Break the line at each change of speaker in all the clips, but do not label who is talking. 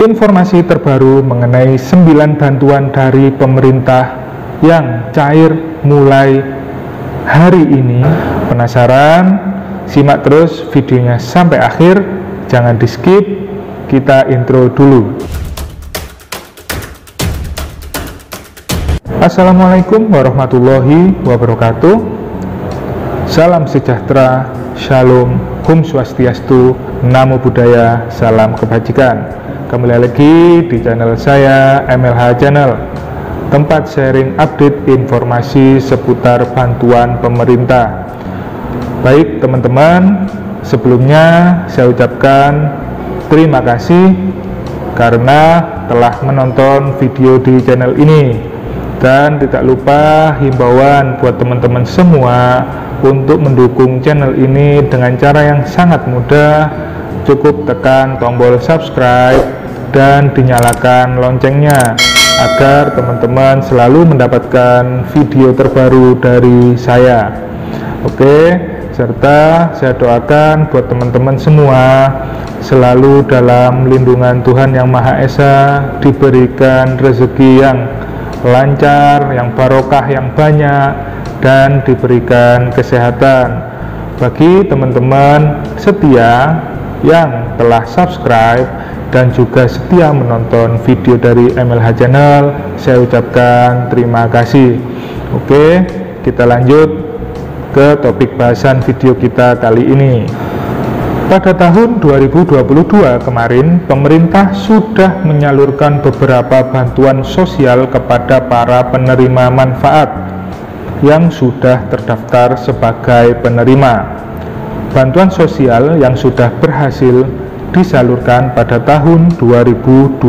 Informasi terbaru mengenai 9 bantuan dari pemerintah yang cair mulai hari ini. Penasaran? Simak terus videonya sampai akhir, jangan di skip. Kita intro dulu. Assalamualaikum warahmatullahi wabarakatuh. Salam sejahtera, shalom, hum swastiastu, namo buddhaya, salam kebajikan. Kembali lagi di channel saya, MLH Channel, tempat sharing update informasi seputar bantuan pemerintah. Baik teman-teman, sebelumnya saya ucapkan terima kasih karena telah menonton video di channel ini. Dan tidak lupa himbauan buat teman-teman semua untuk mendukung channel ini dengan cara yang sangat mudah. Cukup tekan tombol subscribe dan dinyalakan loncengnya agar teman-teman selalu mendapatkan video terbaru dari saya. Oke, serta saya doakan buat teman-teman semua selalu dalam lindungan Tuhan Yang Maha Esa, diberikan rezeki yang lancar, yang barokah, yang banyak, dan diberikan kesehatan. Bagi teman-teman setia yang telah subscribe dan juga setia menonton video dari MLH Channel, saya ucapkan terima kasih. Oke, kita lanjut ke topik bahasan video kita kali ini. Pada tahun 2022 kemarin, pemerintah sudah menyalurkan beberapa bantuan sosial kepada para penerima manfaat yang sudah terdaftar sebagai penerima. Bantuan sosial yang sudah berhasil disalurkan pada tahun 2022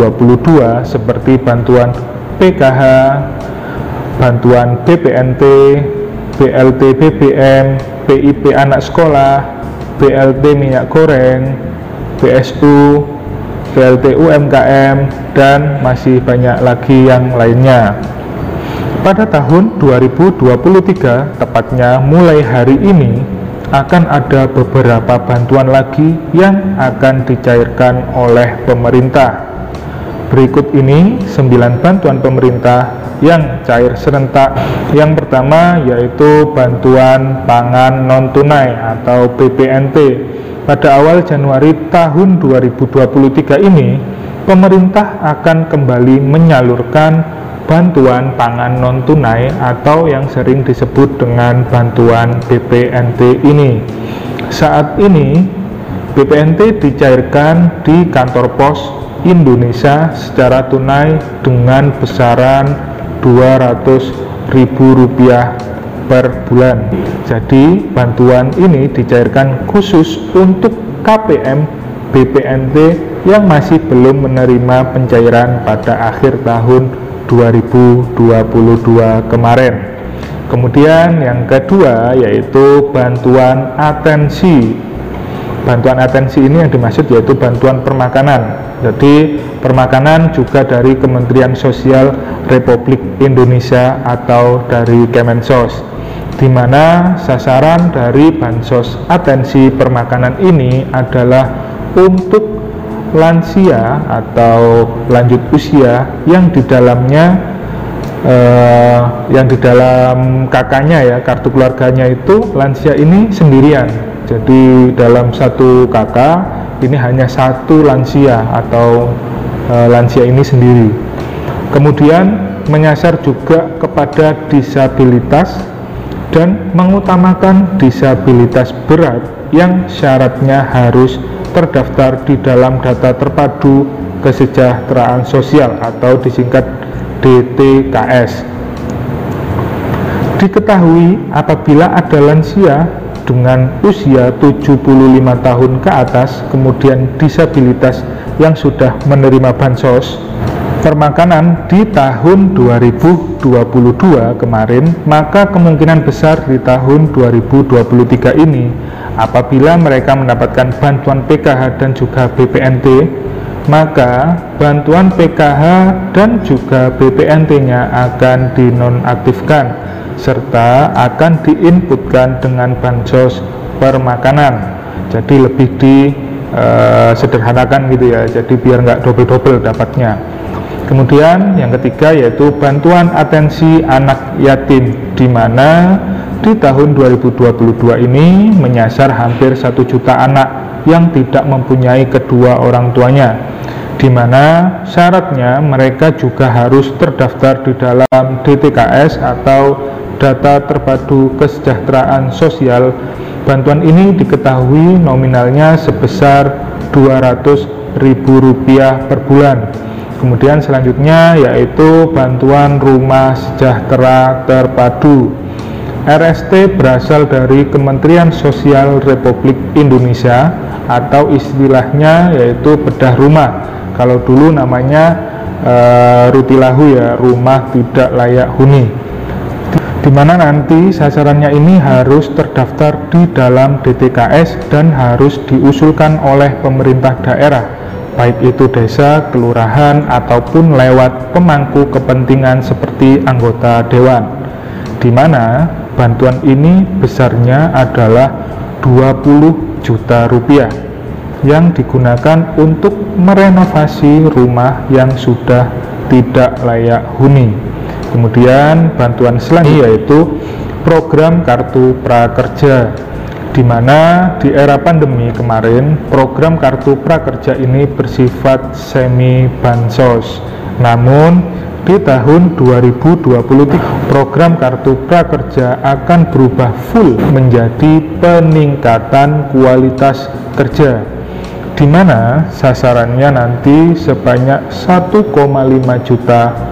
seperti bantuan PKH, bantuan BPNT, BLT BBM, PIP anak sekolah, BLT minyak goreng, PSU, BLT UMKM, dan masih banyak lagi yang lainnya. Pada tahun 2023, tepatnya mulai hari ini, akan ada beberapa bantuan lagi yang akan dicairkan oleh pemerintah. Berikut ini 9 bantuan pemerintah yang cair serentak. Yang pertama yaitu bantuan pangan non-tunai atau BPNT. Pada awal Januari tahun 2023 ini, pemerintah akan kembali menyalurkan bantuan pangan non-tunai atau yang sering disebut dengan bantuan BPNT ini. Saat ini BPNT dicairkan di kantor pos Indonesia secara tunai dengan besaran Rp200.000 per bulan. Jadi bantuan ini dicairkan khusus untuk KPM BPNT yang masih belum menerima pencairan pada akhir tahun 2022 kemarin. Kemudian yang kedua yaitu bantuan atensi. Bantuan atensi ini yang dimaksud yaitu bantuan permakanan. Jadi permakanan juga dari Kementerian Sosial Republik Indonesia atau dari Kemensos, di mana sasaran dari bansos atensi permakanan ini adalah untuk lansia atau lanjut usia yang di dalamnya yang di dalam KK-nya ya, kartu keluarganya itu lansia ini sendirian. Jadi dalam satu KK ini hanya satu lansia atau lansia ini sendiri. Kemudian menyasar juga kepada disabilitas dan mengutamakan disabilitas berat yang syaratnya harus terdaftar di dalam data terpadu kesejahteraan sosial atau disingkat DTKS. Diketahui apabila ada lansia dengan usia 75 tahun ke atas, kemudian disabilitas yang sudah menerima bansos permakanan di tahun 2022 kemarin, maka kemungkinan besar di tahun 2023 ini apabila mereka mendapatkan bantuan PKH dan juga BPNT, maka bantuan PKH dan juga BPNT-nya akan dinonaktifkan serta akan diinputkan dengan bansos permakanan. Jadi lebih sederhanakan gitu ya, jadi biar nggak double-double dapatnya. Kemudian yang ketiga yaitu bantuan atensi anak yatim, di mana di tahun 2022 ini menyasar hampir 1 juta anak yang tidak mempunyai kedua orang tuanya, di mana syaratnya mereka juga harus terdaftar di dalam DTKS atau Data Terpadu Kesejahteraan Sosial. Bantuan ini diketahui nominalnya sebesar Rp200.000 per bulan. Kemudian selanjutnya yaitu bantuan rumah sejahtera terpadu. RST berasal dari Kementerian Sosial Republik Indonesia atau istilahnya yaitu bedah rumah. Kalau dulu namanya Rutilahu ya, rumah tidak layak huni. Di mana nanti sasarannya ini harus terdaftar di dalam DTKS dan harus diusulkan oleh pemerintah daerah, baik itu desa, kelurahan, ataupun lewat pemangku kepentingan seperti anggota dewan, di mana bantuan ini besarnya adalah 20 juta rupiah yang digunakan untuk merenovasi rumah yang sudah tidak layak huni. Kemudian bantuan selanjutnya yaitu program Kartu Prakerja, di mana di era pandemi kemarin program Kartu Prakerja ini bersifat semi bansos. Namun di tahun 2023 program Kartu Prakerja akan berubah full menjadi peningkatan kualitas kerja, di mana sasarannya nanti sebanyak 1,5 juta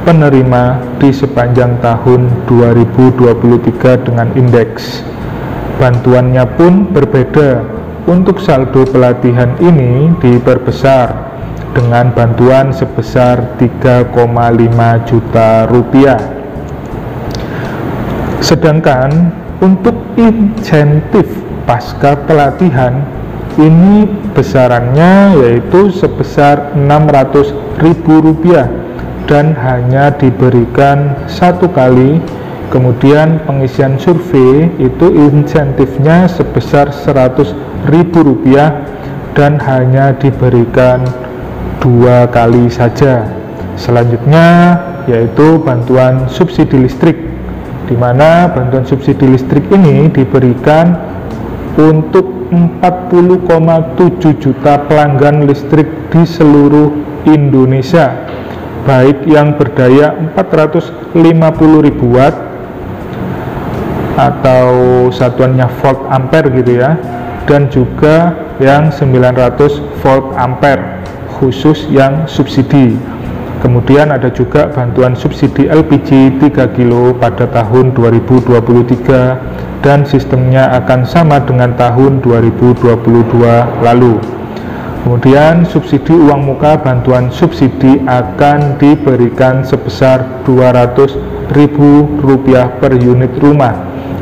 penerima di sepanjang tahun 2023 dengan indeks. Bantuannya pun berbeda. Untuk saldo pelatihan ini diperbesar dengan bantuan sebesar 3,5 juta rupiah. Sedangkan untuk insentif pasca pelatihan ini besarannya yaitu sebesar Rp600.000 dan hanya diberikan 1 kali. Kemudian pengisian survei itu insentifnya sebesar Rp100.000 dan hanya diberikan 2 kali saja. Selanjutnya yaitu bantuan subsidi listrik, di mana bantuan subsidi listrik ini diberikan untuk 40,7 juta pelanggan listrik di seluruh Indonesia, baik yang berdaya 450.000 watt atau satuannya volt ampere gitu ya, dan juga yang 900 volt ampere khusus yang subsidi. Kemudian ada juga bantuan subsidi LPG 3 kilo pada tahun 2023 dan sistemnya akan sama dengan tahun 2022 lalu. Kemudian subsidi uang muka, bantuan subsidi akan diberikan sebesar Rp200.000 per unit rumah.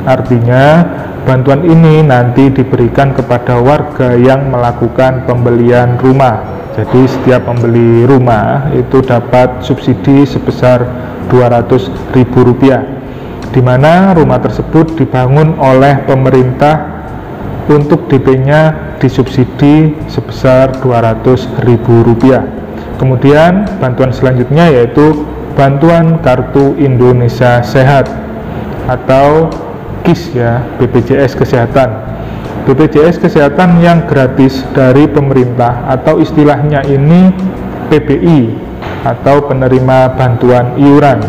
Artinya bantuan ini nanti diberikan kepada warga yang melakukan pembelian rumah. Jadi setiap membeli rumah itu dapat subsidi sebesar Rp200.000, di mana rumah tersebut dibangun oleh pemerintah. Untuk DP-nya disubsidi sebesar Rp200.000. Kemudian bantuan selanjutnya yaitu bantuan Kartu Indonesia Sehat atau KIS ya, BPJS Kesehatan. BPJS Kesehatan yang gratis dari pemerintah atau istilahnya ini PBI atau penerima bantuan iuran.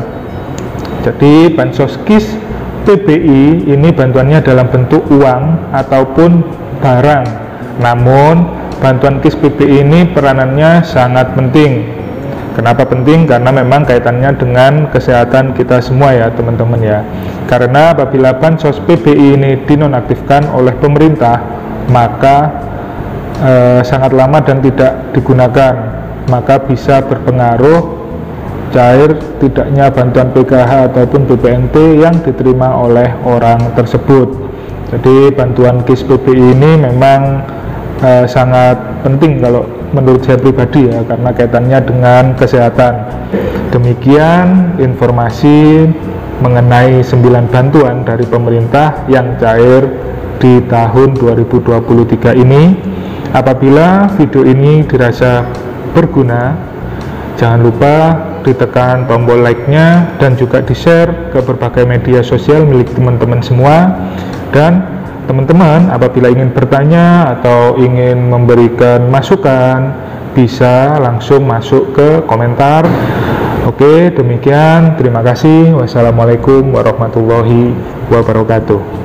Jadi bansos KIS PBI ini bantuannya dalam bentuk uang ataupun barang. Namun bantuan KIS PBI ini peranannya sangat penting. Kenapa penting? Karena memang kaitannya dengan kesehatan kita semua ya teman-teman ya. Karena apabila bansos PBI ini dinonaktifkan oleh pemerintah, maka sangat lama dan tidak digunakan, maka bisa berpengaruh cair tidaknya bantuan PKH ataupun BPNT yang diterima oleh orang tersebut. Jadi bantuan KIS PBI ini memang sangat penting kalau menurut saya pribadi ya, karena kaitannya dengan kesehatan. Demikian informasi mengenai 9 bantuan dari pemerintah yang cair di tahun 2023 ini. Apabila video ini dirasa berguna, jangan lupa ditekan tombol like-nya dan juga di-share ke berbagai media sosial milik teman-teman semua. Dan teman-teman apabila ingin bertanya atau ingin memberikan masukan, bisa langsung masuk ke komentar. Oke, demikian. Terima kasih. Wassalamualaikum warahmatullahi wabarakatuh.